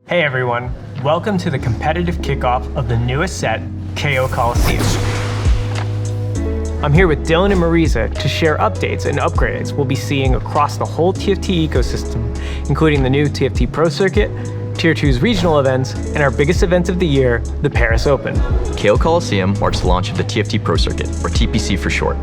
Hey everyone, welcome to the competitive kickoff of the newest set, KO Coliseum. I'm here with Dylan and Marisa to share updates and upgrades we'll be seeing across the whole TFT ecosystem, including the new TFT Pro Circuit, Tier 2's regional events, and our biggest event of the year, the Paris Open. KO Coliseum marks the launch of the TFT Pro Circuit, or TPC for short.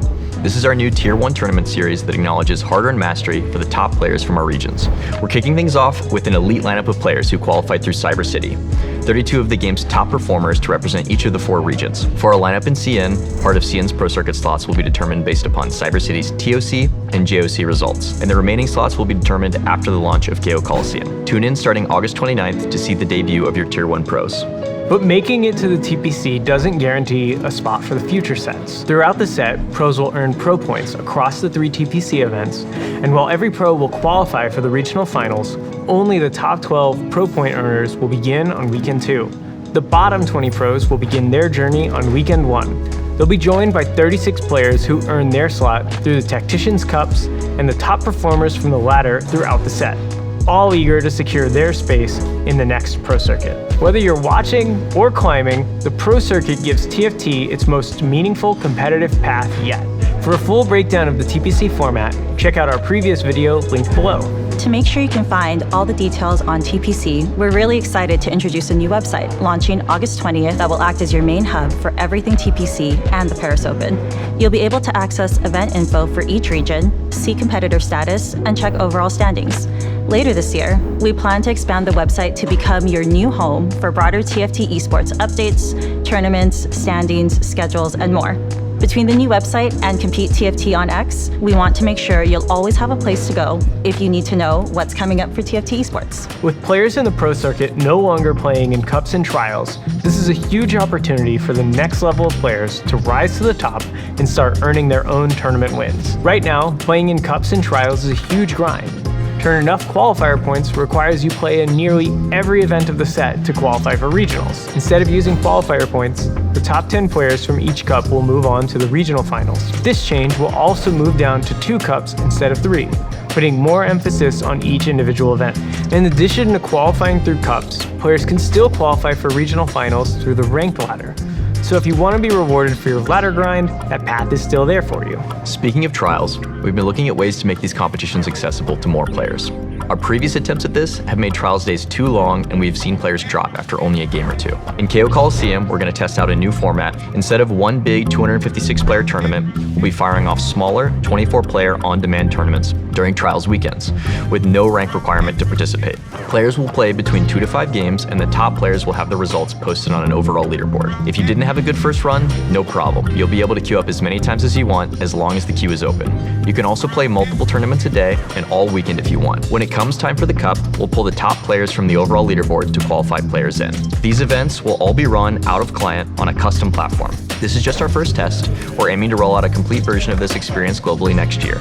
This is our new Tier 1 tournament series that acknowledges hard-earned mastery for the top players from our regions. We're kicking things off with an elite lineup of players who qualified through Cyber City. 32 of the game's top performers to represent each of the 4 regions. For our lineup in CN, part of CN's Pro Circuit slots will be determined based upon Cyber City's TOC and JOC results, and the remaining slots will be determined after the launch of KO Coliseum. Tune in starting August 29th to see the debut of your Tier 1 pros. But making it to the TPC doesn't guarantee a spot for the future sets. Throughout the set, pros will earn pro points across the 3 TPC events, and while every pro will qualify for the regional finals, only the top 12 pro point earners will begin on weekend 2. The bottom 20 pros will begin their journey on weekend 1. They'll be joined by 36 players who earn their slot through the Tacticians Cups and the top performers from the ladder throughout the set, all eager to secure their space in the next Pro Circuit. Whether you're watching or climbing, the Pro Circuit gives TFT its most meaningful competitive path yet. For a full breakdown of the TPC format, check out our previous video linked below. To make sure you can find all the details on TPC, we're really excited to introduce a new website launching August 20th that will act as your main hub for everything TPC and the Paris Open. You'll be able to access event info for each region, see competitor status, and check overall standings. Later this year, we plan to expand the website to become your new home for broader TFT esports updates, tournaments, standings, schedules, and more. Between the new website and Compete TFT on X, we want to make sure you'll always have a place to go if you need to know what's coming up for TFT esports. With players in the Pro Circuit no longer playing in cups and trials, this is a huge opportunity for the next level of players to rise to the top and start earning their own tournament wins. Right now, playing in cups and trials is a huge grind. To earn enough qualifier points requires you play in nearly every event of the set to qualify for regionals. Instead of using qualifier points, the top 10 players from each cup will move on to the regional finals. This change will also move down to 2 cups instead of 3, putting more emphasis on each individual event. In addition to qualifying through cups, players can still qualify for regional finals through the ranked ladder. So if you want to be rewarded for your ladder grind, that path is still there for you. Speaking of trials, we've been looking at ways to make these competitions accessible to more players. Our previous attempts at this have made trials days too long, and we've seen players drop after only a game or 2. In KO Coliseum, we're going to test out a new format. Instead of one big 256-player tournament, we'll be firing off smaller 24-player on-demand tournaments during trials weekends, with no rank requirement to participate. Players will play between 2 to 5 games, and the top players will have the results posted on an overall leaderboard. If you didn't have a good first run, no problem. You'll be able to queue up as many times as you want, as long as the queue is open. You can also play multiple tournaments a day and all weekend if you want. When it comes time for the cup, we'll pull the top players from the overall leaderboard to qualify players in. These events will all be run out of client on a custom platform. This is just our first test. We're aiming to roll out a complete version of this experience globally next year.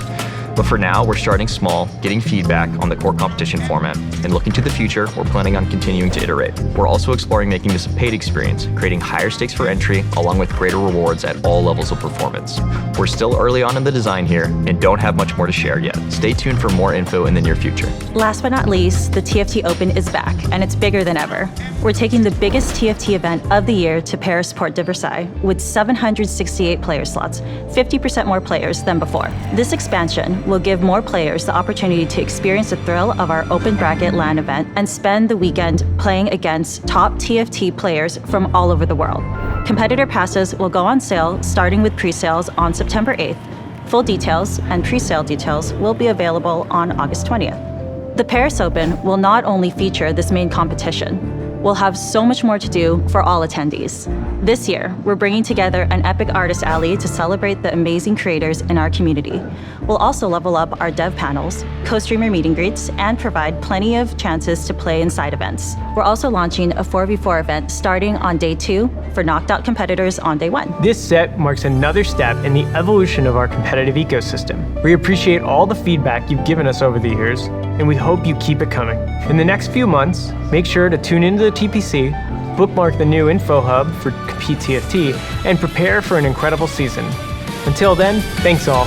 But for now, we're starting small, getting feedback on the core competition format, and looking to the future, we're planning on continuing to iterate. We're also exploring making this a paid experience, creating higher stakes for entry, along with greater rewards at all levels of performance. We're still early on in the design here, and don't have much more to share yet. Stay tuned for more info in the near future. Last but not least, the TFT Open is back, and it's bigger than ever. We're taking the biggest TFT event of the year to Paris Porte de Versailles with 768 player slots, 50% more players than before. This expansion will give more players the opportunity to experience the thrill of our open bracket LAN event and spend the weekend playing against top TFT players from all over the world. Competitor passes will go on sale starting with pre-sales on September 8th. Full details and pre-sale details will be available on August 20th. The Paris Open will not only feature this main competition, we'll have so much more to do for all attendees. This year, we're bringing together an epic artist alley to celebrate the amazing creators in our community. We'll also level up our dev panels, co-streamer meet and greets, and provide plenty of chances to play in side events. We're also launching a 4v4 event starting on day 2 for knocked out competitors on day 1. This set marks another step in the evolution of our competitive ecosystem. We appreciate all the feedback you've given us over the years, and we hope you keep it coming. In the next few months, make sure to tune into the TPC, bookmark the new info hub for Compete TFT, and prepare for an incredible season. Until then, thanks all.